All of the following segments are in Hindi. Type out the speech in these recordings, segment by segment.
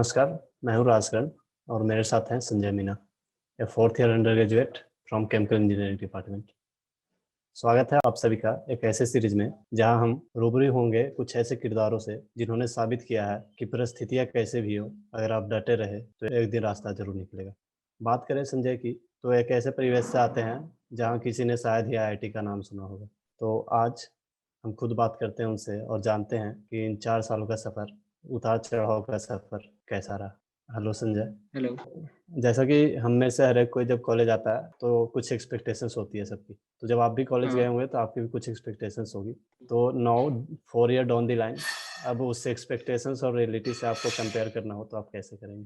नमस्कार, मैं हूँ राजगढ़ और मेरे साथ हैं Sanjay Meena, a fourth year undergraduate from chemical engineering department. स्वागत है आप सभी का एक ऐसे सीरीज में जहां हम रूबरू होंगे कुछ ऐसे किरदारों से जिन्होंने साबित किया है कि परिस्थितियां कैसे भी हो, अगर आप डटे रहे तो एक दिन रास्ता जरूर निकलेगा। बात करें संजय की तो एक ऐसे परिवेश से आते हैं जहाँ किसी ने शायद ही IIT का नाम सुना होगा। तो आज हम खुद बात करते हैं उनसे और जानते हैं कि इन 4 सालों का सफ़र, उतार चढ़ाव का सफ़र कैसा रहा। हेलो संजय। हेलो। जैसा कि हम में से हर एक कोई जब कॉलेज आता है तो कुछ एक्सपेक्टेशंस होती है सबकी। तो जब आप भी कॉलेज गए हाँ, होंगे तो आपकी भी कुछ एक्सपेक्टेशंस होगी। तो now 4 year down the line, अब उस एक्सपेक्टेशंस और रियलिटी से आपको कंपेयर करना हो तो आप कैसे करेंगे?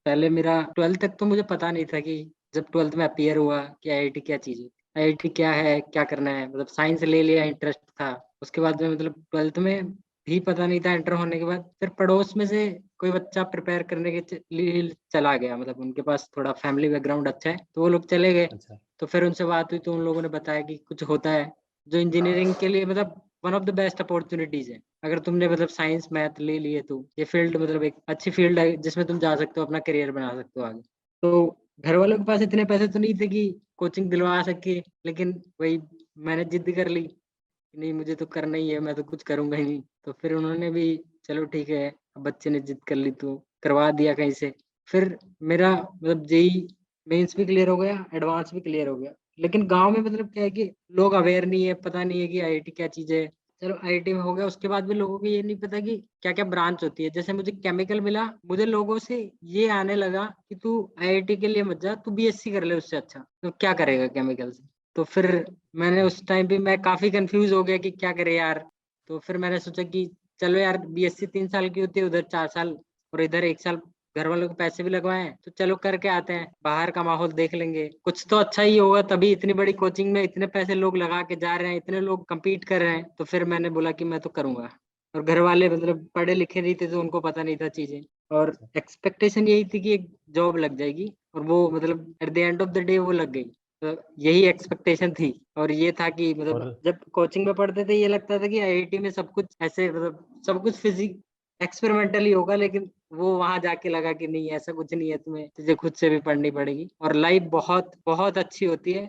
पहले मेरा 12th तक तो मुझे पता नहीं था कि जब 12th में अपीयर हुआ कि आईआईटी क्या चीज़ है, आईआईटी क्या है, क्या करना है। मतलब साइंस ले लिया, इंटरेस्ट था। उसके बाद में मतलब 12th में भी पता नहीं था। एंटर होने के बाद फिर पड़ोस में से कोई बच्चा प्रिपेयर करने के लिए चला गया। मतलब उनके पास थोड़ा फैमिली बैकग्राउंड अच्छा है, तो वो लोग चले गए। अच्छा। तो फिर उनसे बात हुई तो उन लोगों ने बताया कि कुछ होता है जो इंजीनियरिंग के लिए मतलब one of the best opportunities है। अगर तुमने मतलब साइंस मैथ ले लिए तो ये फील्ड मतलब एक अच्छी फील्ड है जिसमें तुम जा सकते हो, अपना करियर बना सकते हो आगे। तो घर वालों के पास इतने पैसे तो नहीं थे कि कोचिंग दिलवा सके, लेकिन वही मैंने जिद कर ली कि नहीं, मुझे तो करना ही है, मैं तो कुछ करूंगा ही नहीं। तो फिर उन्होंने भी चलो ठीक है, अब बच्चे ने जिद कर ली तो करवा दिया कहीं से। फिर मेरा मतलब जेई मेंस भी क्लियर हो गया, एडवांस भी क्लियर हो गया। लेकिन गांव में मतलब क्या है कि लोग अवेयर नहीं है, पता नहीं है कि आईआईटी क्या चीज है। चलो आईआईटी में हो गया, उसके बाद भी लोगों को ये नहीं पता कि क्या क्या ब्रांच होती है। जैसे मुझे केमिकल मिला, मुझे लोगों से ये आने लगा कि तू आईआईटी के लिए मत जा, तू बीएससी कर ले, उससे अच्छा तो क्या करेगा केमिकल से। तो फिर मैंने उस टाइम पे मैं काफी कंफ्यूज हो गया कि क्या करे यार। तो फिर मैंने सोचा कि चलो यार, बीएससी 3 साल की होती है, उधर 4 साल और इधर 1 साल, घर वालों के पैसे भी लगवाए हैं, तो चलो करके आते हैं, बाहर का माहौल देख लेंगे, कुछ तो अच्छा ही होगा। तभी इतनी बड़ी कोचिंग में इतने पैसे लोग लगा के जा रहे हैं, इतने लोग compete कर रहे हैं। तो फिर मैंने बोला कि मैं तो करूंगा। और घर वाले मतलब पढ़े लिखे नहीं थे तो उनको पता नहीं था चीजें। और एक्सपेक्टेशन यही थी कि एक जॉब लग जाएगी, और वो मतलब at the end of the day वो लग गई। तो यही एक्सपेक्टेशन थी। और ये था कि मतलब और जब कोचिंग में पढ़ते थे ये लगता था कि आईआईटी में सब कुछ ऐसे मतलब सब कुछ फिजिक एक्सपेरिमेंटली होगा, लेकिन वो वहां जाके लगा कि नहीं, ऐसा कुछ नहीं है, तुम्हें तुझे खुद से भी पढ़नी पड़ेगी। और लाइफ बहुत बहुत अच्छी होती है।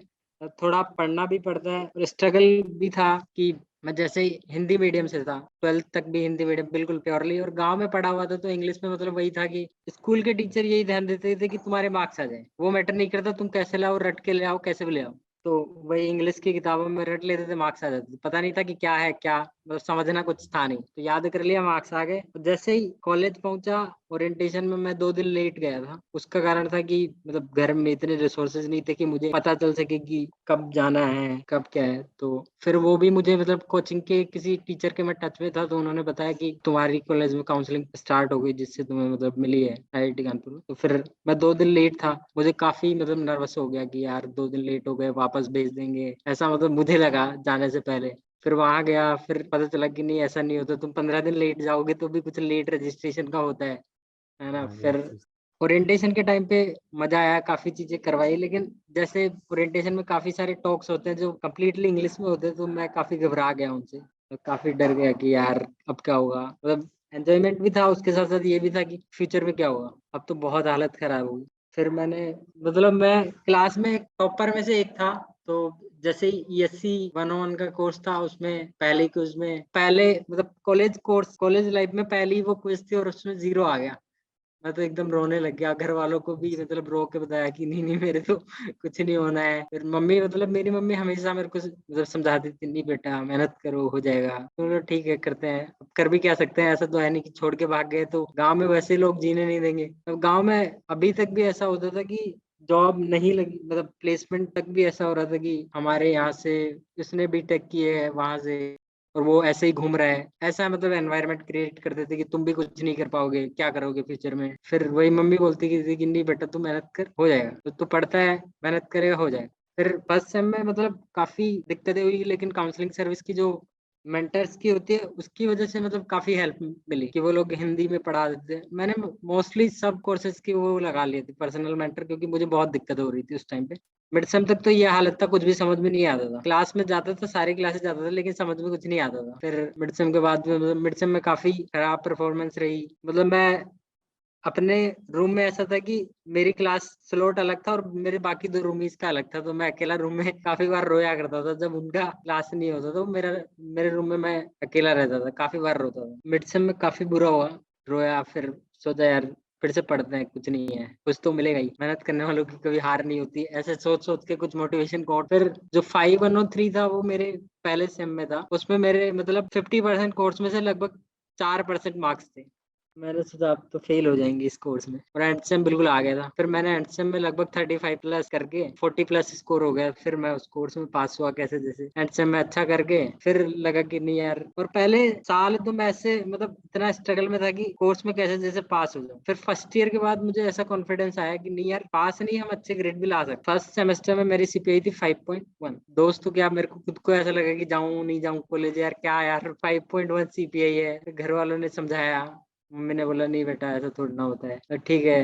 थोड़ा पढ़ना भी पड़ता है और स्ट्रगल भी था कि मैं जैसे ही हिंदी मीडियम से था, 12th तक भी हिंदी मीडियम बिल्कुल प्योरली, और गांव में पढ़ा हुआ था तो इंग्लिश में मतलब वही था कि स्कूल के टीचर यही ध्यान देते थे कि तुम्हारे मार्क्स आ जाए, वो मैटर नहीं करता तुम कैसे लाओ, रट के ले आओ, कैसे भी ले आओ। तो वही इंग्लिश की किताबों में रट लेते थे, मार्क्स आ जाते थे। पता नहीं था कि क्या है क्या, मतलब समझना कुछ था नहीं, तो याद कर लिया, मार्क्स आ गए। तो जैसे ही कॉलेज पहुंचा, ओरिएंटेशन में मैं 2 दिन लेट गया था। उसका कारण था कि मतलब घर में इतने रिसोर्सेज नहीं थे कि मुझे पता चल सके कि कब जाना है कब क्या है। तो फिर वो भी मुझे मतलब कोचिंग के किसी टीचर के मैं टच में था, तो उन्होंने बताया कि तुम्हारी कॉलेज में काउंसलिंग स्टार्ट हो गई, जिससे तुम्हें मतलब मिली है आईआईटी कानपुर में। तो फिर मैं 2 दिन लेट था, मुझे काफी मतलब नर्वस हो गया कि यार 2 दिन लेट हो गए, वापस भेज देंगे, ऐसा मतलब मुझे लगा जाने से पहले। फिर वहां गया, फिर पता चला कि नहीं, ऐसा नहीं होता, तुम 15 दिन लेट जाओगे तो भी कुछ लेट रजिस्ट्रेशन का होता है ना। हाँ, ये फिर चीज़। ओरिएंटेशन के टाइम पे मजा आया, काफी चीजें करवाई, लेकिन जैसे ओरिएंटेशन में काफी सारे टॉक्स होते हैं जो कम्प्लीटली इंग्लिश में होते हैं, तो मैं काफी घबरा गया उनसे, तो काफी डर गया कि यार अब क्या होगा। मतलब एंजॉयमेंट भी था, उसके साथ साथ ये भी था कि फ्यूचर में क्या होगा। अब तो बहुत हालत खराब होगी। फिर मैंने मतलब मैं क्लास में टॉपर में से एक था। तो जैसे ही ईएससी 101 का कोर्स था, उसमें पहले क्विज में, पहले मतलब कॉलेज लाइफ में पहली वो क्विज थी और उसमें 0 आ गया। मैं तो एकदम रोने लग गया। घर वालों को भी मतलब रो के बताया कि नहीं नहीं, मेरे तो कुछ नहीं होना है। फिर मम्मी मतलब मेरी मम्मी हमेशा मेरे को मतलब समझाती थी, नहीं बेटा मेहनत करो, हो जाएगा। तो बोला, ठीक है करते हैं, अब कर भी क्या सकते हैं, ऐसा तो है नहीं कि छोड़ के भाग गए तो गाँव में वैसे लोग जीने नहीं देंगे। अब गाँव में अभी तक भी ऐसा होता था कि जॉब नहीं लगी, मतलब प्लेसमेंट तक भी ऐसा हो रहा था कि हमारे यहाँ से इसने बीटेक किए है वहां से, और वो ऐसे ही घूम रहा है। ऐसा मतलब एनवायरनमेंट क्रिएट कर देते कि तुम भी कुछ नहीं कर पाओगे, क्या करोगे फ्यूचर में। फिर वही मम्मी बोलती कि नहीं बेटा तू मेहनत कर, हो जाएगा, तो तू पढ़ता है, मेहनत करेगा, हो जाएगा। फिर फर्स्ट सेम में मतलब काफी दिक्कतें हुई, लेकिन काउंसलिंग सर्विस की जो मेंटर्स की होती है उसकी वजह से मतलब काफी हेल्प मिली कि वो लोग हिंदी में पढ़ा देते हैं। मैंने मोस्टली सब कोर्सेज की वो लगा लिए थे पर्सनल मेंटर, क्योंकि मुझे बहुत दिक्कत हो रही थी उस टाइम पे। मिड सेम तक तो ये हालत था, कुछ भी समझ में नहीं आता था। क्लास में जाता था, सारी क्लासेस जाता था, लेकिन समझ में कुछ नहीं आता था। फिर मिड सेम के बाद में मतलब मिड सेम में काफी खराब परफॉर्मेंस रही। मतलब मैं अपने रूम में ऐसा था कि मेरी क्लास स्लॉट अलग था और मेरे बाकी 2 रूमीज का अलग था, तो मैं अकेला रूम में काफी बार रोया करता था। जब उनका क्लास नहीं होता तो मेरे रूम में मैं अकेला रहता था, काफी बार रोता था। मिड सेम में काफी बुरा हुआ, रोया, फिर सोचा यार फिर से पढ़ते हैं, कुछ नहीं है, कुछ तो मिलेगा ही, मेहनत करने वालों की कभी हार नहीं होती, ऐसे सोच सोच के कुछ मोटिवेशन कोट। फिर जो 513 था वो मेरे पहले सेम में था, उसमें मेरे मतलब 50% कोर्स में से लगभग 4% मार्क्स थे। मैंने सोचा अब तो फेल हो जाएंगे इस कोर्स में, और एंड सेम बिल्कुल आ गया था। फिर मैंने एंड सेम में लगभग 35 प्लस करके 40 प्लस स्कोर हो गया, फिर मैं उस कोर्स में पास हुआ कैसे जैसे। एंड सेम में अच्छा करके फिर लगा कि नहीं यार, और पहले साल तो मैं ऐसे मतलब इतना स्ट्रगल में था कि कोर्स में कैसे जैसे पास हो जाऊं। फिर फर्स्ट ईयर के बाद मुझे ऐसा कॉन्फिडेंस आया कि नहीं यार, पास नहीं, हम अच्छे ग्रेड भी ला सकते। फर्स्ट सेमेस्टर में मेरी सीपीआई थी 5.1। दोस्त तो क्या, मेरे को खुद को ऐसा लगा कि जाऊं नहीं जाऊं कॉलेज, यार क्या यार 5.1 सीपीआई है। फिर घर वालों ने समझाया, मम्मी ने बोला नहीं बेटा ऐसा थोड़ा ना होता है, तो ठीक है,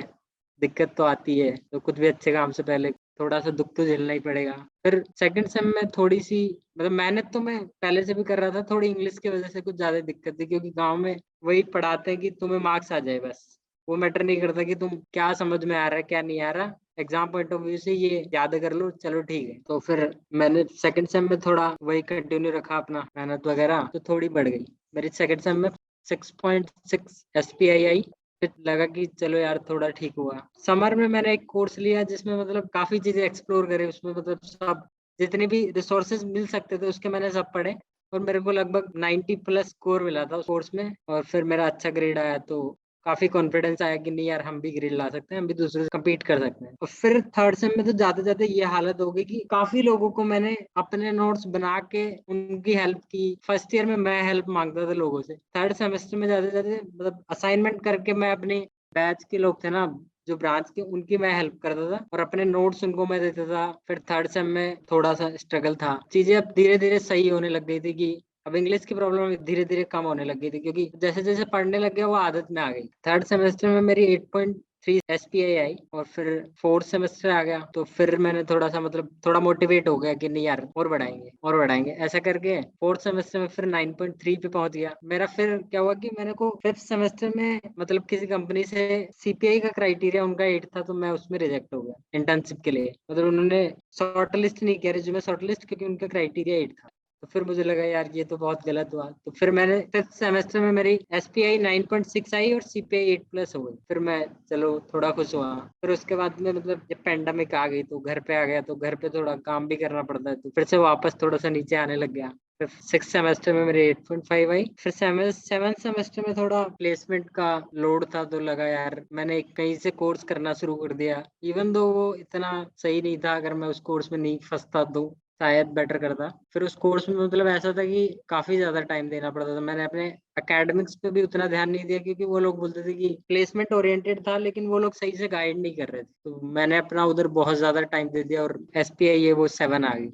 दिक्कत तो आती है, तो कुछ भी अच्छे काम से पहले थोड़ा सा दुख तो झेलना ही पड़ेगा। फिर सेकंड सेम में थोड़ी सी मतलब मेहनत तो मैं पहले से भी कर रहा था, थोड़ी इंग्लिश की वजह से कुछ ज्यादा दिक्कत थी, क्योंकि गांव में वही पढ़ाते हैं कि तुम्हें मार्क्स आ जाए बस, वो मैटर नहीं करता कि तुम क्या समझ में आ रहा है क्या नहीं आ रहा, एग्जाम पॉइंट ऑफ व्यू से ये याद कर लो, चलो ठीक है। तो फिर मैंने सेकंड सेम में थोड़ा वही कंटिन्यू रखा अपना मेहनत वगैरह, तो थोड़ी बढ़ गई मेरी सेकंड सेम में 6.6 एसपीआई आई। फिर लगा कि चलो यार थोड़ा ठीक हुआ। समर में मैंने एक कोर्स लिया जिसमें मतलब काफी चीजें एक्सप्लोर करे, उसमें मतलब सब जितने भी रिसोर्सेज मिल सकते थे उसके मैंने सब पढ़े, और मेरे को लगभग 90 प्लस स्कोर मिला था उस कोर्स में, और फिर मेरा अच्छा ग्रेड आया, तो काफी कॉन्फिडेंस आया कि नहीं यार हम भी ग्रेड ला सकते हैं, हम भी दूसरों से कम्पीट कर सकते हैं। और फिर थर्ड सेम में तो जाते जाते ये हालत हो गई कि काफी लोगों को मैंने अपने नोट्स बना के उनकी हेल्प की। फर्स्ट ईयर में मैं हेल्प मांगता था लोगों से, थर्ड सेमेस्टर में जाते जाते मतलब असाइनमेंट करके मैं अपने बैच के लोग थे ना जो ब्रांच के, उनकी मैं हेल्प करता था और अपने नोट्स उनको मैं देता था। फिर थर्ड सेम में थोड़ा सा स्ट्रगल था, चीजें अब धीरे धीरे सही होने लग गई थी कि अब इंग्लिश की प्रॉब्लम धीरे धीरे कम होने लग गई थी, क्योंकि जैसे जैसे पढ़ने लग गया वो आदत में आ गई। थर्ड सेमेस्टर में मेरी 8.3 एसपीआई आई, और फिर फोर्थ सेमेस्टर आ गया तो फिर मैंने थोड़ा सा मतलब थोड़ा मोटिवेट हो गया कि नहीं यार और बढ़ाएंगे और बढ़ाएंगे, ऐसा करके फोर्थ सेमेस्टर में फिर 9.3 पे पहुंच गया मेरा। फिर क्या हुआ कि मैंने को फिफ्थ सेमेस्टर में मतलब किसी कंपनी से सीपीआई का क्राइटेरिया उनका 8 था, तो मैं उसमें रिजेक्ट हो गया इंटर्नशिप के लिए। मतलब उन्होंने शॉर्ट लिस्ट नहीं किया रिज्यूमे शॉर्ट लिस्ट, क्योंकि उनका क्राइटेरिया 8 था। तो फिर मुझे लगा यार ये तो बहुत गलत हुआ, तो फिर मैंने फिफ्थ सेमेस्टर में मेरी एसपीआई 9.6 आई और सीपीआई 8 प्लस हो गई। फिर मैं चलो थोड़ा खुश हुआ। फिर उसके बाद में मतलब जब पेंडेमिक आ गई तो घर पे आ गया, तो घर पे थोड़ा काम भी करना पड़ता है, तो फिर से वापस थोड़ा सा नीचे आने लग गया। फिर सिक्स सेमेस्टर में मेरे 8.5 आई। फिर सेवन्थ सेमेस्टर में थोड़ा प्लेसमेंट का लोड था, तो लगा यार मैंने कहीं से कोर्स करना शुरू कर दिया, इवन दो वो इतना सही नहीं था, अगर मैं उस कोर्स में नहीं फंसता तो शायद बेटर करता। फिर उस कोर्स में मतलब ऐसा था कि काफी ज्यादा टाइम देना पड़ता था, मैंने अपने एकेडमिक्स पे भी उतना ध्यान नहीं दिया, क्योंकि वो लोग बोलते थे कि प्लेसमेंट ओरिएंटेड था, लेकिन वो लोग सही से गाइड नहीं कर रहे थे, तो मैंने अपना उधर बहुत ज्यादा टाइम दे दिया और एसपीआई ये वो 7 आ गई,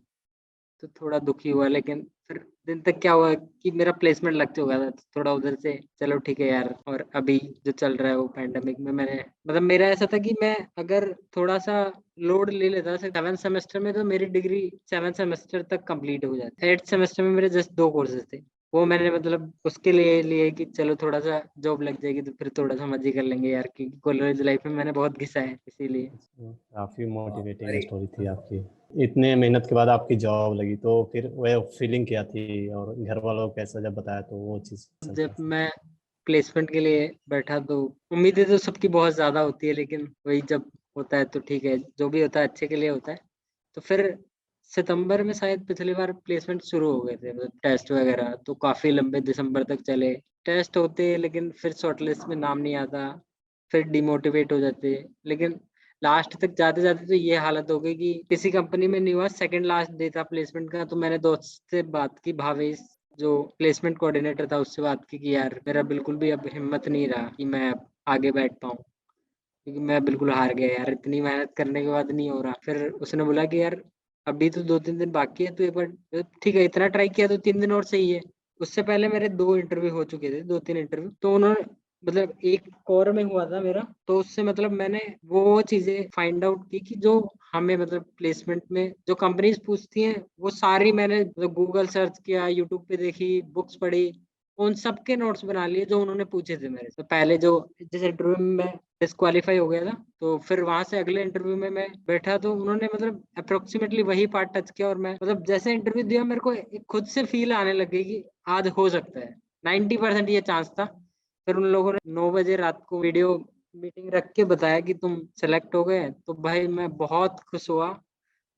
तो थोड़ा दुखी हुआ। लेकिन फिर दिन तक क्या हुआ कि मेरा प्लेसमेंट लग चुका था, तो थोड़ा उधर से चलो ठीक है यार। और अभी जो चल रहा है वो पैंडेमिक में मैंने मतलब मेरा ऐसा था कि मैं अगर थोड़ा सा लोड ले लेता सेवन सेमेस्टर में, तो मेरी डिग्री 7 सेमेस्टर तक कंप्लीट हो जाती। 8 सेमेस्टर में मेरे जस्ट 2 कोर्सेज थे, वो मैंने मतलब उसके लिए लिए कि चलो थोड़ा सा जॉब लग जाएगी तो फिर थोड़ा सा मजे कर लेंगे यार, क्योंकि कॉलेज लाइफ में मैंने बहुत घिसा है इसीलिए। काफी मोटिवेटिंग स्टोरी थी आपकी। इतने मेहनत के बाद आपकी जॉब लगी, तो फिर वह फीलिंग क्या थी, और घर वालों को कैसा जब बताया तो वो चीज जब कैसा? मैं प्लेसमेंट के लिए बैठा तो उम्मीदें तो सबकी बहुत ज्यादा होती है, लेकिन वही जब होता है तो ठीक है, जो भी होता है अच्छे के लिए होता है। तो फिर सितंबर में शायद पिछली बार प्लेसमेंट शुरू हो गए थे, मतलब टेस्ट वगैरह तो काफी लंबे दिसंबर तक चले। टेस्ट होते लेकिन फिर शॉर्टलिस्ट में नाम नहीं आता, फिर डिमोटिवेट हो जाते। लेकिन लास्ट तक जाते जाते तो ये हालत हो गई कि किसी कंपनी में नहीं हुआ, सेकंड लास्ट डे था प्लेसमेंट का, तो मैंने दोस्त से बात की, भावेश जो प्लेसमेंट कोऑर्डिनेटर था उससे बात की कि यार मेरा बिल्कुल भी अब हिम्मत नहीं रहा कि मैं अब आगे बैठ पाऊँ, क्योंकि मैं बिल्कुल हार गया यार, इतनी मेहनत करने के बाद नहीं हो रहा। फिर उसने बोला कि यार अभी तो 2-3 दिन बाकी है, तो एक बार ठीक है, इतना ट्राई किया तो 3 दिन और सही है। उससे पहले मेरे 2 इंटरव्यू हो चुके थे, 2-3 इंटरव्यू, तो उन्होंने मतलब एक कोर में हुआ था मेरा, तो उससे मतलब मैंने वो चीजें फाइंड आउट की कि जो हमें मतलब प्लेसमेंट में जो कंपनीज पूछती हैं वो सारी मैंने मतलब गूगल सर्च किया, यूट्यूब पे देखी, बुक्स पढ़ी, उन सबके नोट्स बना लिए जो उन्होंने पूछे थे मेरे से। तो पहले जो जैसे इंटरव्यू में मैं डिस्क्वालीफाई हो गया था, तो फिर वहां से अगले इंटरव्यू में मैं बैठा तो उन्होंने मतलब अप्रोक्सीमेटली वही पार्ट टच किया, और मैं मतलब जैसे इंटरव्यू दिया मेरे को एक खुद से फील आने लग गई कि आज हो सकता है। 90% ये चांस था। फिर उन लोगों ने 9 बजे रात को वीडियो मीटिंग रख के बताया कि तुम सेलेक्ट हो गए, तो भाई मैं बहुत खुश हुआ।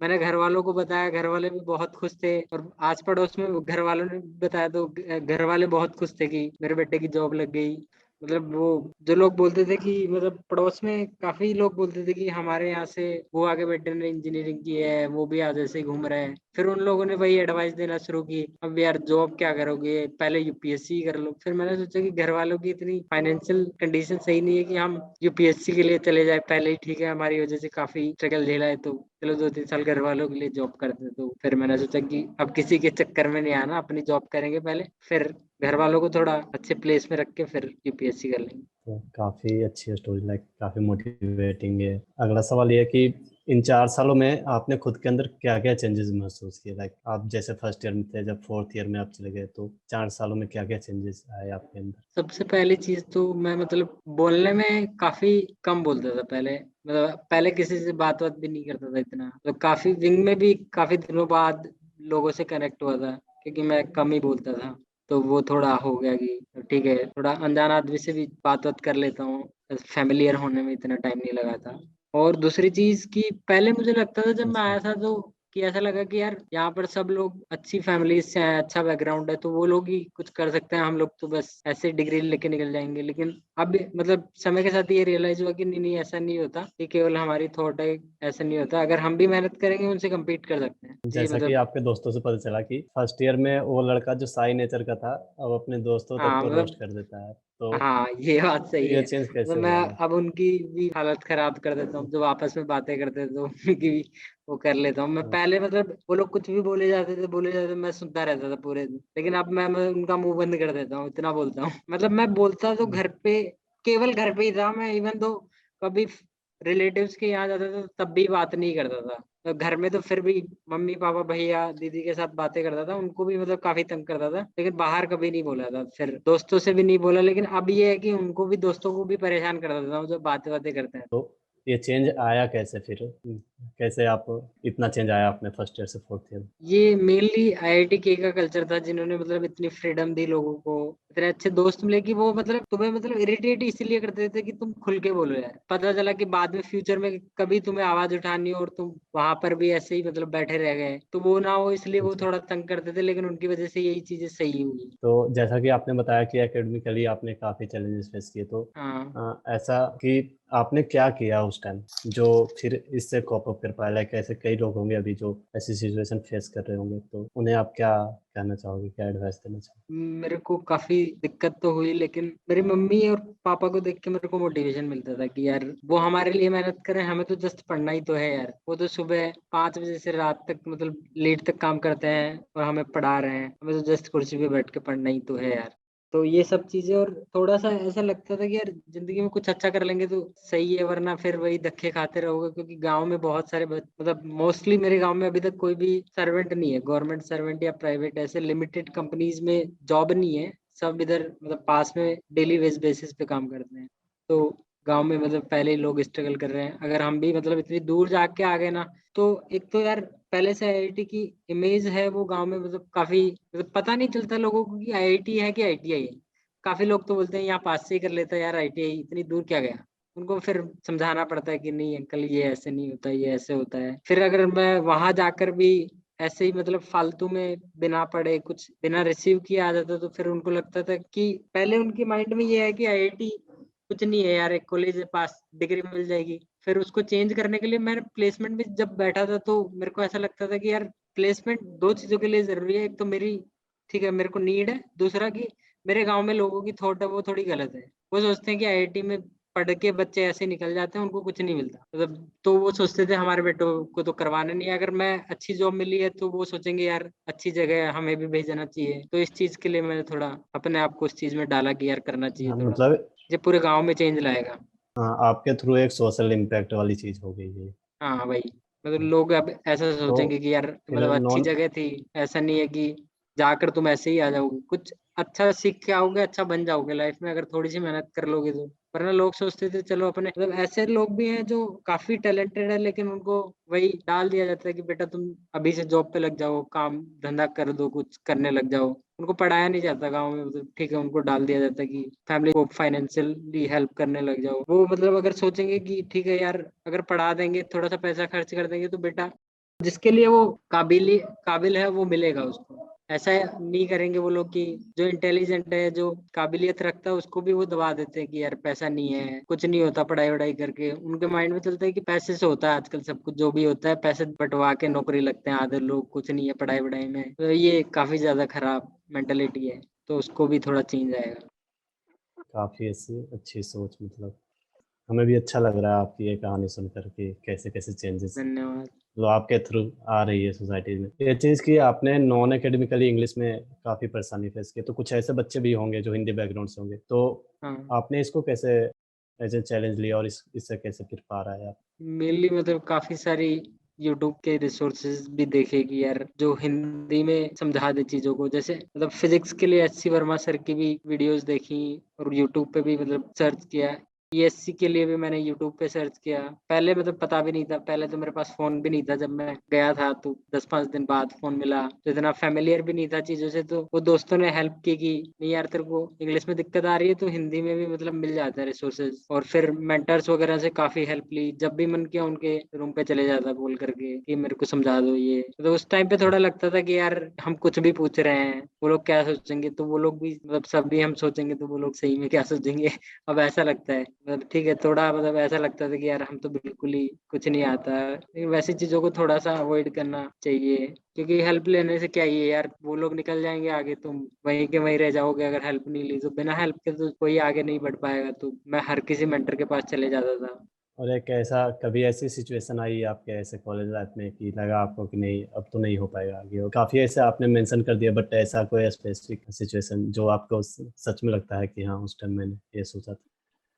मैंने घर वालों को बताया, घर वाले भी बहुत खुश थे, और आस पड़ोस में घर वालों ने बताया तो घर वाले बहुत खुश थे कि मेरे बेटे की जॉब लग गई। मतलब वो जो लोग बोलते थे कि मतलब पड़ोस में काफी लोग बोलते थे कि हमारे यहाँ से बुआ के बेटे ने इंजीनियरिंग की है, वो भी आज ऐसे ही घूम रहे हैं। फिर उन लोगों ने वही एडवाइस देना शुरू की, अब यार जॉब क्या करोगे, पहले यूपीएससी कर लो। फिर मैंने सोचा कि घर वालों की इतनी फाइनेंशियल कंडीशन सही नहीं है कि हम यूपीएससी के लिए चले जाए पहले ही, ठीक है हमारी वजह से काफी स्ट्रगल झेला है, तो चलो 2-3 साल घर वालों के लिए जॉब करते। तो फिर मैंने सोचा कि अब किसी के चक्कर में नहीं आना, अपनी जॉब करेंगे पहले, फिर घर वालों को थोड़ा अच्छे प्लेस में रख के फिर यूपीएससी कर लेंगे। तो काफ़ी अच्छी स्टोरी, लाइक काफ़ी मोटिवेटिंग है। अगला सवाल ये है कि इन 4 सालों में आपने खुद के अंदर क्या क्या चेंजेस महसूस किए? लाइक आप जैसे फर्स्ट ईयर में थे, जब फोर्थ ईयर में आप चले गए, तो 4 सालों में क्या क्या चेंजेस आए आपके अंदर? सबसे पहली चीज तो मैं मतलब बोलने में काफी कम बोलता था पहले। मतलब पहले किसी से बात बात भी नहीं करता था इतना, तो काफी विंग में भी काफी दिनों बाद लोगों से कनेक्ट हुआ था, क्योंकि मैं कम ही बोलता था। तो वो थोड़ा हो गया कि ठीक है, थोड़ा अनजान आदमी से भी बात बात कर लेता हूँ, फैमिलियर होने में इतना टाइम नहीं लगा था। और दूसरी चीज कि पहले मुझे लगता था जब मैं अच्छा। आया था तो कि ऐसा लगा कि यार यहाँ पर सब लोग अच्छी फैमिली से हैं, अच्छा बैकग्राउंड है, तो वो लोग ही कुछ कर सकते हैं, हम लोग तो बस ऐसे डिग्री लेके निकल जाएंगे। लेकिन अब मतलब समय के साथ ये रियलाइज हुआ कि नहीं नहीं, ऐसा नहीं होता, ये केवल हमारी थॉट है। ऐसा नहीं होता, अगर हम भी मेहनत करेंगे उनसे कम्पीट कर सकते हैं जी। जैसा कि मतलब आपके दोस्तों से पता चला कि फर्स्ट ईयर में वो लड़का जो साई नेचर का था, अब अपने दोस्तों तक हाँ को रोस्ट मतलब कर देता है, तो हाँ ये बात सही ये है। चेंज मतलब कैसे मैं हुआ है? अब उनकी भी हालत खराब कर देता हूँ, जब आपस में बातें करते हैं तो उनकी भी वो कर लेता हूँ। मैं हाँ, पहले मतलब वो लोग कुछ भी बोले जाते थे, मैं सुनता रहता था पूरे दिन। लेकिन अब मैं उनका मुंह बंद कर देता हूँ, इतना बोलता हूँ। मतलब मैं बोलता तो घर पे, केवल घर पे ही था मैं, इवन तो कभी रिलेटिव्स के यहाँ जाता था तो तब भी बात नहीं करता था। तो घर में तो फिर भी मम्मी पापा भैया दीदी के साथ बातें करता था, उनको भी मतलब काफी तंग करता था, लेकिन बाहर कभी नहीं बोला था। फिर दोस्तों से भी नहीं बोला, लेकिन अब ये है कि उनको भी, दोस्तों को भी परेशान कर देता हूँ जो बातें बातें करते हैं। तो ये चेंज आया कैसे फिर? कैसे आप इतना चेंज आया अपने फर्स्ट ईयर से फोर्थ ईयर? ये मेनली आईआईटी के का कल्चर था, जिन्होंने मतलब इतनी फ्रीडम दी लोगों को, इतने अच्छे दोस्त मिले कि वो मतलब तुम्हें मतलब इरिटेट इसलिए करते थे कि तुम खुल के बोलो यार। पता चला कि बाद में फ्यूचर में कभी तुम्हें आवाज उठानी हो और तुम वहां पर भी ऐसे ही मतलब बैठे रह गए तो वो ना हो, इसलिए वो अच्छा। थोड़ा तंग करते थे, लेकिन उनकी वजह से यही चीजें सही हुई। तो जैसा कि आपने बताया कि एकेडमिकली आपने काफ़ी चैलेंजेस फेस किए, तो हाँ ऐसा कि आपने क्या किया उस टाइम जो फिर इससे कॉप अप कर पाया? लाइक ऐसे कई लोग होंगे अभी जो ऐसी सिचुएशन फेस कर रहे होंगे, तो उन्हें आप क्या कहना चाहोगे, क्या एडवाइस देना चाहोगे? मेरे को काफी दिक्कत तो हुई, लेकिन मेरी मम्मी और पापा को देख के मेरे को मोटिवेशन मिलता था कि यार वो हमारे लिए मेहनत कर रहे हैं, हमें तो जस्ट पढ़ना ही तो है यार। वो तो सुबह 5 बजे से रात तक मतलब लेट तक काम करते हैं और हमें पढ़ा रहे हैं, हमें तो जस्ट कुर्सी पे बैठ के पढ़ना ही तो है यार। तो ये सब चीजें, और थोड़ा सा ऐसा लगता था कि यार जिंदगी में कुछ अच्छा कर लेंगे तो सही है, वरना फिर वही धक्के खाते रहोगे। क्योंकि गांव में बहुत सारे मतलब मोस्टली मेरे गांव में अभी तक कोई भी सर्वेंट नहीं है, गवर्नमेंट सर्वेंट या प्राइवेट, ऐसे लिमिटेड कंपनीज में जॉब नहीं है। सब इधर मतलब पास में डेली वेज बेसिस पे काम करते हैं। तो गांव में मतलब पहले ही लोग स्ट्रगल कर रहे हैं, अगर हम भी मतलब इतनी दूर जाके आ गए ना, तो एक तो यार पहले से आईआईटी की इमेज है वो गांव में मतलब काफी, मतलब पता नहीं चलता लोगों को कि आईआईटी है कि आईटीआई है। काफी लोग तो बोलते हैं यहाँ पास से ही कर लेता है यार, आईटीआई इतनी दूर क्या गया। उनको फिर समझाना पड़ता है कि नहीं अंकल ये ऐसे नहीं होता, ये ऐसे होता है। फिर अगर मैं वहां जाकर भी ऐसे ही मतलब फालतू में बिना पढ़े कुछ बिना रिसीव किए आ जाता, तो फिर उनको लगता था कि पहले उनके माइंड में ये है कि आईआईटी कुछ नहीं है यार, एक कॉलेज पास डिग्री मिल जाएगी। फिर उसको चेंज करने के लिए मैं प्लेसमेंट में जब बैठा था तो मेरे को ऐसा लगता था कि यार प्लेसमेंट दो चीजों के लिए जरूरी है, एक तो मेरी, ठीक है मेरे को नीड है, दूसरा कि मेरे गांव में लोगों की थॉट है वो थोड़ी गलत है। वो सोचते हैं कि आईआईटी में पढ़ के बच्चे ऐसे निकल जाते हैं, उनको कुछ नहीं मिलता मतलब, तो वो सोचते थे हमारे बेटों को तो करवाना नहीं है। अगर मैं अच्छी जॉब मिली है तो वो सोचेंगे यार अच्छी जगह है, हमें भी भेजना चाहिए। तो इस चीज के लिए मैंने थोड़ा अपने आप को इस चीज में डाला कि यार करना चाहिए हाँ, थोड़ा, मतलब ये पूरे गांव में चेंज लाएगा। हाँ, आपके थ्रू एक सोशल इम्पैक्ट वाली चीज़ हो गई है। हाँ भाई, मतलब लोग अब ऐसा तो सोचेंगे कि यार फिर मतलब अच्छी नॉन जगह थी, ऐसा नहीं है कि जाकर तुम ऐसे ही आ जाओगे। कुछ अच्छा सीख के आओगे, अच्छा बन जाओगे लाइफ में, अगर थोड़ी सी मेहनत कर लोगे तो। वरना लोग सोचते थे चलो अपने, मतलब ऐसे लोग भी हैं जो काफी टैलेंटेड है, लेकिन उनको वही डाल दिया जाता है कि बेटा तुम अभी से जॉब पे लग जाओ, काम धंधा कर दो, कुछ करने लग जाओ। उनको पढ़ाया नहीं जाता गाँव में, मतलब ठीक है, उनको डाल दिया जाता है कि फैमिली को फाइनेंशियली हेल्प करने लग जाओ। वो मतलब अगर सोचेंगे कि ठीक है यार, अगर पढ़ा देंगे, थोड़ा सा पैसा खर्च कर देंगे, तो बेटा जिसके लिए वो काबिल है वो मिलेगा उसको। ऐसा नहीं करेंगे वो लोग कि जो इंटेलिजेंट है, जो काबिलियत रखता है, उसको भी वो दबा देते हैं कि यार पैसा नहीं है, कुछ नहीं होता पढ़ाई वढ़ाई करके। उनके माइंड में चलता है कि पैसे से होता है आजकल सब कुछ, जो भी होता है पैसे बंटवा के नौकरी लगते हैं आधे लोग, कुछ नहीं है पढ़ाई वढ़ाई में। तो ये काफी ज्यादा खराब मेंटेलिटी है, तो उसको भी थोड़ा चेंज आएगा। काफ़ी ऐसी अच्छी सोच, मतलब हमें भी अच्छा लग रहा है आपकी ये कहानी सुनकर कि कैसे-कैसे चेंजेस धन्यवाद। मतलब आपके थ्रू आ रही है सोसाइटी में। ये चीज़ कि आपने नॉन एकेडमिकली इंग्लिश में काफ़ी परेशानी फेस की, तो कुछ ऐसे बच्चे भी होंगे जो हिंदी बैकग्राउंड से होंगे, तो हाँ, आपने इसको कैसे एज़ अ चैलेंज लिया और इससे कैसे फिर पार आए आप? मेनली मतलब काफी सारी यूट्यूब के रिसोर्सेज भी देखे कि यार जो हिंदी में समझा दे चीजों को। जैसे मतलब फिजिक्स के लिए एच सी वर्मा सर की भी वीडियोस देखी, और यूट्यूब पे भी मतलब सर्च किया। ईएससी के लिए भी मैंने यूट्यूब पे सर्च किया। पहले मतलब पता भी नहीं था, पहले तो मेरे पास फोन भी नहीं था जब मैं गया था, तो 10-5 दिन बाद फोन मिला, तो इतना फेमिलियर भी नहीं था चीजों से। तो वो दोस्तों ने हेल्प की कि नहीं यार तेरे को इंग्लिश में दिक्कत आ रही है तो हिंदी में भी मतलब मिल जाता है रिसोर्सेज। और फिर मेंटर्स वगैरह से काफी हेल्प ली, जब भी मन किया उनके रूम पे चले जाता बोल करके कि मेरे को समझा दो ये। तो उस टाइम पे थोड़ा लगता था कि यार हम कुछ भी पूछ रहे हैं, वो लोग क्या सोचेंगे, तो वो लोग भी मतलब सब भी हम सोचेंगे तो वो लोग सही में क्या सोचेंगे। अब ऐसा लगता है, मतलब ठीक है, थोड़ा मतलब ऐसा लगता था कि यार हम तो बिल्कुल ही कुछ नहीं आता। लेकिन वैसी चीजों को थोड़ा सा अवॉइड करना चाहिए, क्योंकि हेल्प लेने से क्या ही है यार, वो लोग निकल जाएंगे आगे, तुम वहीं के वहीं रह जाओगे। अगर हेल्प नहीं ली तो बिना हेल्प के तो कोई आगे नहीं बढ़ पाएगा। तो मैं हर किसी मेंटर के पास चले जाता था। और एक ऐसा कभी ऐसी सिचुएशन आई आपके ऐसे कॉलेज लाइफ में कि लगा आपको कि नहीं अब तो नहीं हो पाएगा आगे? और काफ़ी ऐसे आपने मेंशन कर दिया, बट ऐसा कोई स्पेसिफिक सिचुएशन जो आपको सच में लगता है कि हाँ उस टाइम मैंने ये सोचा था?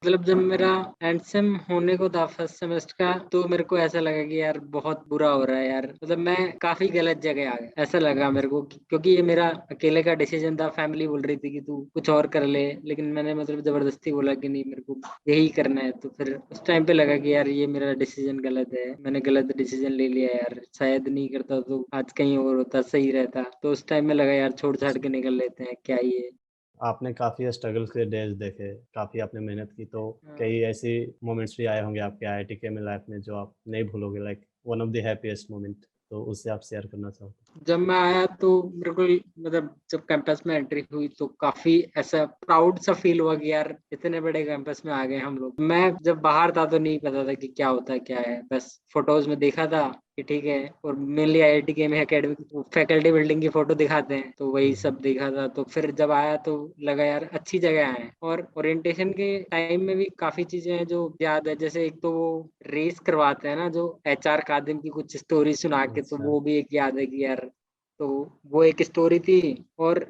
मतलब जब मेरा एंड सेम होने को था फर्स्ट सेमेस्टर का, तो मेरे को ऐसा लगा कि यार बहुत बुरा हो रहा है यार, मतलब मैं काफी गलत जगह आ गया, ऐसा लगा मेरे को क्योंकि ये मेरा अकेले का डिसीजन था। फैमिली बोल रही थी कि तू कुछ और कर ले, लेकिन मैंने मतलब जबरदस्ती बोला कि नहीं मेरे को यही करना है। तो फिर उस टाइम पे लगा कि यार ये मेरा डिसीजन गलत है, मैंने गलत डिसीजन ले लिया यार, शायद नहीं करता तो आज कहीं और होता, सही रहता। तो उस टाइम में लगा यार छोड़ छाड़ के निकल लेते हैं, क्या ही है। आपने काफ़ी स्ट्रगल के डेज़ देखे, काफ़ी आपने मेहनत की, तो हाँ। कई ऐसी मोमेंट्स भी आए होंगे आपके आईआईटी के में लाइफ में जो आप नहीं भूलोगे, like one of the happiest moment, तो उससे आप शेयर करना चाहो तो? जब मैं आया तो मेरे को मतलब जब कैंपस में एंट्री हुई तो काफी ऐसा प्राउड सा फील हुआ कि यार इतने बड़े कैंपस में आ गए हम लोग। मैं जब बाहर था तो नहीं पता था कि क्या होता है क्या है, बस फोटोज में देखा था कि ठीक है। और मेनली आईआईटी के में एकेडमिक फैकल्टी बिल्डिंग की फोटो दिखाते हैं, तो वही हुँ, सब देखा था। तो फिर जब आया तो लगा यार अच्छी जगह आए। और ओरिएंटेशन के टाइम में भी काफी चीजें हैं जो याद है। जैसे एक तो वो रेस करवाते हैं ना, जो एचआर खादिम की कुछ स्टोरी सुना के, तो अच्छा। वो भी एक याद है कि यार, तो वो एक स्टोरी थी। और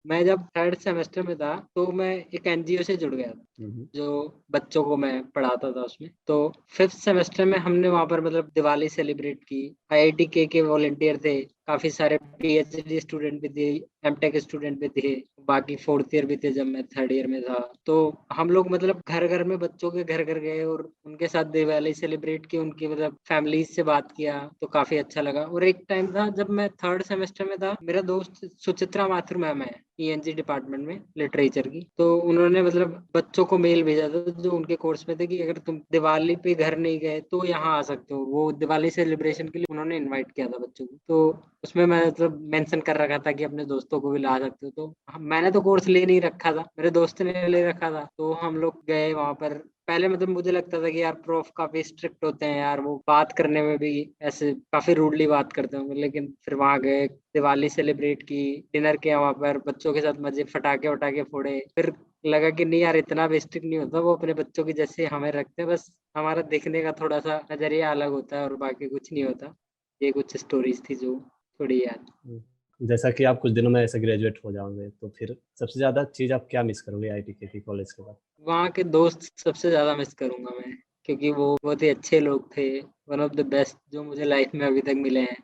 मैं जब थर्ड सेमेस्टर में था तो मैं एक एनजीओ से जुड़ गया था, हुँ, हुँ। जो बच्चों को मैं पढ़ाता था उसमें। तो फिफ्थ सेमेस्टर में हमने वहां पर मतलब दिवाली सेलिब्रेट की। आईआईटी के वॉलेंटियर थे, काफी सारे पीएचडी स्टूडेंट भी थे, एमटेक स्टूडेंट भी थे, बाकी फोर्थ ईयर भी थे जब मैं थर्ड ईयर में था। तो हम लोग मतलब घर घर में बच्चों के घर घर गए और उनके साथ दिवाली सेलिब्रेट की, उनकी मतलब फैमिलीज से बात किया, तो काफी अच्छा लगा। और एक टाइम था जब मैं थर्ड सेमेस्टर में था, मेरा दोस्त सुचित्रा माथुर मैम है ईएनजी डिपार्टमेंट में लिटरेचर की, तो उन्होंने मतलब बच्चों को मेल भेजा था जो उनके कोर्स में थे कि अगर तुम दिवाली पे घर नहीं गए तो यहाँ आ सकते हो। वो दिवाली सेलिब्रेशन के लिए उन्होंने इनवाइट किया था बच्चों को। तो उसमें मैं मतलब मेंशन कर रखा था कि अपने दोस्तों को भी ला सकते हो। तो मैंने तो कोर्स ले नहीं रखा था, मेरे दोस्त ने ले रखा था, तो हम लोग गए वहां पर। पहले मतलब मुझे लगता था कि यार प्रोफ काफी स्ट्रिक्ट होते हैं यार, वो बात करने में भी ऐसे काफी रूडली बात करते होंगे। लेकिन फिर वहां गए, दिवाली सेलिब्रेट की, डिनर किया वहां पर, बच्चों के साथ मजे, फटाके वटाके फोड़े। फिर लगा कि नहीं यार इतना भी स्ट्रिक्ट नहीं होता, वो अपने बच्चों की जैसे हमें रखते हैं, बस हमारा देखने का थोड़ा सा नजरिया अलग होता है और बाकी कुछ नहीं होता। ये कुछ स्टोरीज थी जो थोड़ी याद। हुँ। जैसा कि आप कुछ दिनों में ऐसे ग्रेजुएट हो जाओगे, तो फिर सबसे ज़्यादा चीज़ आप क्या मिस करोगे आईआईटी के कॉलेज के बाद? वहाँ के दोस्त सबसे ज्यादा मिस करूंगा मैं, क्योंकि वो बहुत ही अच्छे लोग थे, वन ऑफ द बेस्ट जो मुझे लाइफ में अभी तक मिले हैं।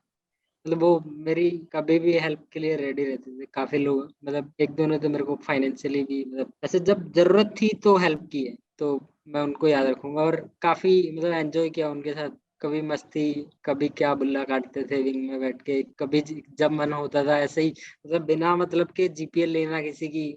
मतलब वो मेरी कभी भी हेल्प के लिए रेडी रहते थे। काफी लोग, मतलब एक दो ने तो मेरे को फाइनेंशियली भी, मतलब ऐसे जब जरूरत थी तो हेल्प की है, तो मैं उनको याद रखूंगा। और काफी मतलब एंजॉय किया उनके साथ, कभी मस्ती, कभी क्या बुल्ला काटते थे विंग में बैठ के, कभी जब मन होता था ऐसे ही, मतलब बिना मतलब के जीपीएल लेना किसी की,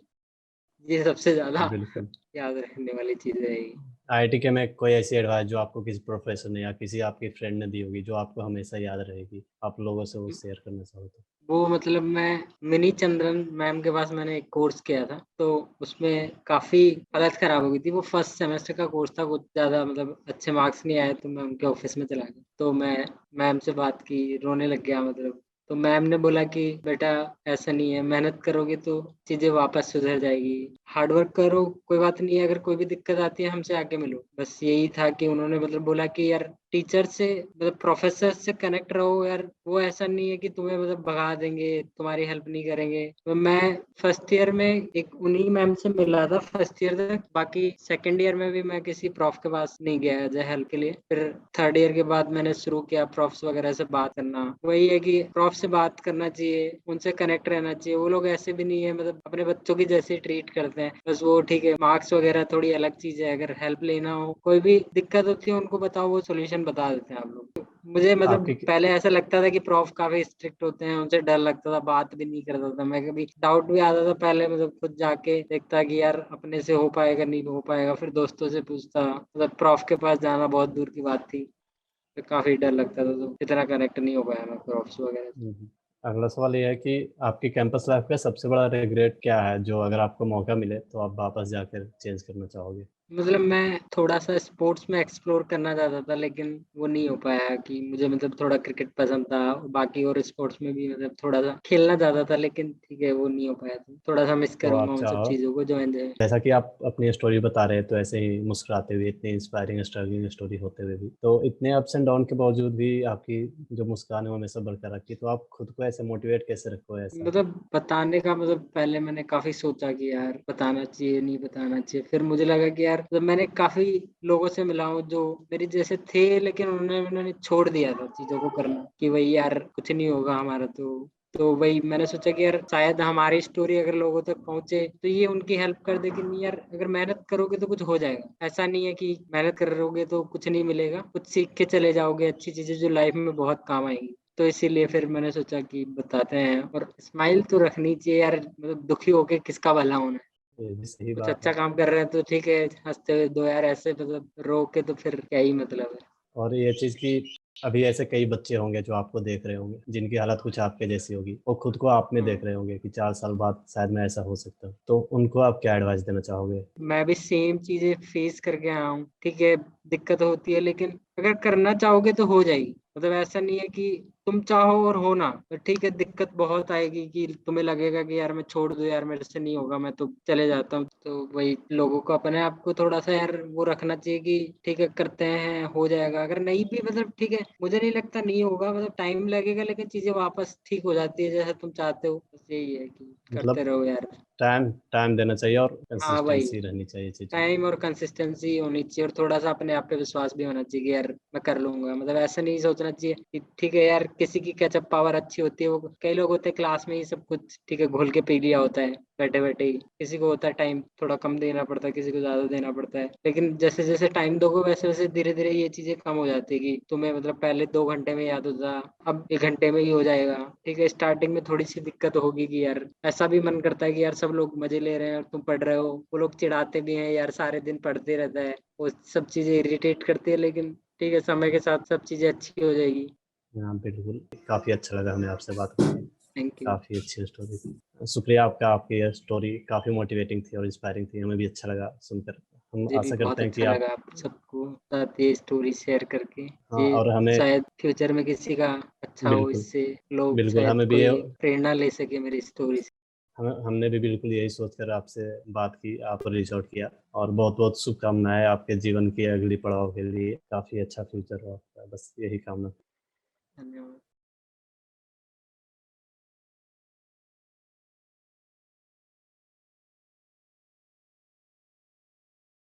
ये सबसे ज्यादा बिल्कुल। याद रखने वाली चीज रहेगी। आईआईटी के में कोई ऐसी एडवाइस जो आपको किसी प्रोफेसर ने या किसी आपके फ्रेंड ने दी होगी जो आपको हमेशा याद रहेगी, आप लोगों से वो शेयर करना चाहो तो? वो मतलब मैं मिनी चंद्रन मैम के पास मैंने एक कोर्स किया था, तो उसमें काफी हालत खराब हो गई थी। वो फर्स्ट सेमेस्टर का कोर्स था, कुछ ज्यादा मतलब अच्छे मार्क्स नहीं आए, तो मैं उनके ऑफिस में चला गया। तो मैं मैम से बात की, रोने लग गया मतलब। तो मैम ने बोला कि बेटा ऐसा नहीं है, मेहनत करोगे तो चीजें वापस सुधर जाएगी, हार्डवर्क करो, कोई बात नहीं है, अगर कोई भी दिक्कत आती है हमसे आके मिलो। बस यही था कि उन्होंने मतलब बोला कि यार टीचर से मतलब प्रोफेसर से कनेक्ट रहो यार, वो ऐसा नहीं है कि तुम्हें मतलब भगा देंगे, तुम्हारी हेल्प नहीं करेंगे। तो मैं फर्स्ट ईयर में एक उन्हीं मैम से मिला था फर्स्ट ईयर तक, बाकी सेकंड ईयर में भी मैं किसी प्रॉफ के पास नहीं गया एज हेल्प के लिए। फिर थर्ड ईयर के बाद मैंने शुरू किया प्रॉफ्स वगैरह से बात करना। वही है कि प्रॉफ से बात करना चाहिए, उनसे कनेक्ट रहना चाहिए। वो लोग ऐसे भी नहीं है, मतलब अपने बच्चों की जैसे ट्रीट करते हैं, बस वो ठीक है, मार्क्स वगैरह थोड़ी अलग चीज है। अगर हेल्प लेना हो, कोई भी दिक्कत होती है, उनको बताओ, वो सोल्यूशन बता देते हैं आप लोग। मुझे मतलब आपकी पहले ऐसा लगता था कि प्रॉफ काफी स्ट्रिक्ट होते हैं, उनसे डर लगता था, बात भी नहीं करता था मैं, कभी डाउट भी आता था पहले, मतलब खुद जाके देखता कि यार अपने से हो पाएगा नहीं हो पाएगा, फिर दोस्तों से पूछता, मतलब प्रॉफ के पास जाना बहुत दूर की बात थी, तो काफी डर लगता था, तो इतना कनेक्ट नहीं हो पाया मैं प्रॉफ्स वगैरह से। अगला सवाल ये है कि आपकी कैंपस लाइफ का सबसे बड़ा रिग्रेट क्या है जो अगर आपको मौका मिले तो आप वापस जाकर चेंज करना चाहोगे? मतलब मैं थोड़ा सा स्पोर्ट्स में एक्सप्लोर करना चाहता था, लेकिन वो नहीं हो पाया। कि मुझे मतलब थोड़ा क्रिकेट पसंद था, बाकी और स्पोर्ट्स में भी मतलब थोड़ा सा खेलना चाहता था, लेकिन ठीक है वो नहीं हो पाया। तो थोड़ा सा मिस तो करूंगा आप उन सब चाहो, चीज़ों को जो एंजॉय। जैसा कि आप अपनी स्टोरी बता रहे हैं तो ऐसे ही मुस्कुराते हुए, इतनी इंस्पायरिंग स्ट्रगलिंग स्टोरी होते हुए भी, तो इतने अप्स एंड डाउन के बावजूद भी आपकी जो मुस्कान है वो हमेशा बरकरार रखी, तो आप खुद को ऐसे मोटिवेट कैसे रखो ऐसा? मतलब बताने का मतलब पहले मैंने काफी सोचा कि यार बताना चाहिए नहीं बताना चाहिए, फिर मुझे लगा कि यार मतलब मैंने काफी लोगों से मिला हूँ जो मेरे जैसे थे, लेकिन उन्होंने छोड़ दिया था चीजों को करना, कि वही यार कुछ नहीं होगा हमारा। तो वही मैंने सोचा कि यार शायद हमारी स्टोरी अगर लोगों तक पहुंचे तो ये उनकी हेल्प कर दे, कि नहीं यार अगर मेहनत करोगे तो कुछ हो जाएगा। ऐसा नहीं है कि मेहनत कर रहोगे तो कुछ नहीं मिलेगा, कुछ सीख के चले जाओगे, अच्छी चीजें जो लाइफ में बहुत काम आएंगी। तो इसीलिए फिर मैंने सोचा कि बताते हैं। और स्माइल तो रखनी चाहिए यार, मतलब दुखी होके किसका भला होना है। ये भी सही कुछ बात अच्छा है। काम कर रहे हैं तो ठीक है, हंसते हुए दो यार, ऐसे मतलब रो के तो फिर क्या ही मतलब है। और ये चीज़ कि अभी ऐसे कई बच्चे होंगे जो आपको देख रहे होंगे जिनकी हालत कुछ आपके जैसी होगी, वो खुद को आप में देख हाँ, रहे होंगे कि 4 साल बाद शायद मैं ऐसा हो सकता हूँ, तो उनको आप क्या एडवाइस देना चाहोगे? मैं भी सेम चीजें फेस करके आया हूँ, ठीक है दिक्कत होती है, लेकिन अगर करना चाहोगे तो हो जाएगी। मतलब ऐसा नहीं है कि तुम चाहो और हो ना, तो ठीक है दिक्कत बहुत आएगी, कि तुम्हें लगेगा कि यार मैं छोड़ दूं, यार मेरे से नहीं होगा, मैं तो चले जाता हूँ। तो वही लोगों को अपने आप को थोड़ा सा यार वो रखना चाहिए कि ठीक है करते हैं हो जाएगा। अगर नहीं भी मतलब ठीक है, मुझे नहीं लगता नहीं होगा, मतलब टाइम लगेगा, लेकिन चीजें वापस ठीक हो जाती है जैसा तुम चाहते हो। बस यही है कि करते मतलब रहो यार। टाइम टाइम देना चाहिए और हाँ वही, कंसिस्टेंसी रहनी चाहिए चीज़ों में। टाइम और कंसिस्टेंसी होनी चाहिए, और थोड़ा सा अपने आप पे विश्वास भी होना चाहिए कि यार मैं कर लूंगा। मतलब ऐसा नहीं सोचना चाहिए कि ठीक है यार किसी की कैचअप पावर अच्छी होती है, वो कई लोग होते हैं क्लास में ही सब कुछ ठीक है घोल के पी लिया होता है बैठे बैठे ही। किसी को होता है टाइम थोड़ा कम देना पड़ता है, किसी को ज्यादा देना पड़ता है, लेकिन जैसे जैसे टाइम दोगे वैसे वैसे धीरे धीरे ये चीजें कम हो जाती है। कि तुम्हें मतलब पहले 2 घंटे में याद होता, अब 1 घंटे में ही हो जाएगा। ठीक है स्टार्टिंग में थोड़ी सी दिक्कत होगी कि यार ऐसा भी मन करता है कि यार सब लोग मजे ले रहे हैं और तुम पढ़ रहे हो, वो लोग चिढ़ाते भी हैं यार सारे दिन पढ़ते रहता है, वो सब चीजें इरिटेट करती है, लेकिन ठीक है समय के साथ सब चीजें अच्छी हो जाएगी। हाँ बिल्कुल, काफ़ी अच्छा लगा हमें आपसे बात करके। Thank you. काफ़ी अच्छी स्टोरी थी, शुक्रिया आपका, आपकी यह स्टोरी काफ़ी मोटिवेटिंग थी और इंस्पायरिंग थी, हमें भी अच्छा लगा सुनकर। हम मुझे भी आशा बहुत करते हैं कि अच्छा आप, लगा आप सबको साथ ये स्टोरी शेयर करके। हाँ, ये और हमें, शायद फ्यूचर में किसी का अच्छा हो, बिल्कुल इससे लोग बिल्कुल शायद हमें भी ये, कोई प्रेरणा ले सके मेरी स्टोरी से। हमने भी बिल्कुल यही सोचकर आपसे बात की, आपको रीच आउट किया, और बहुत बहुत शुभकामनाएं आपके जीवन की अगली पड़ाव के लिए, काफ़ी अच्छा फ्यूचर हो आपका, बस यही कामना। धन्यवाद।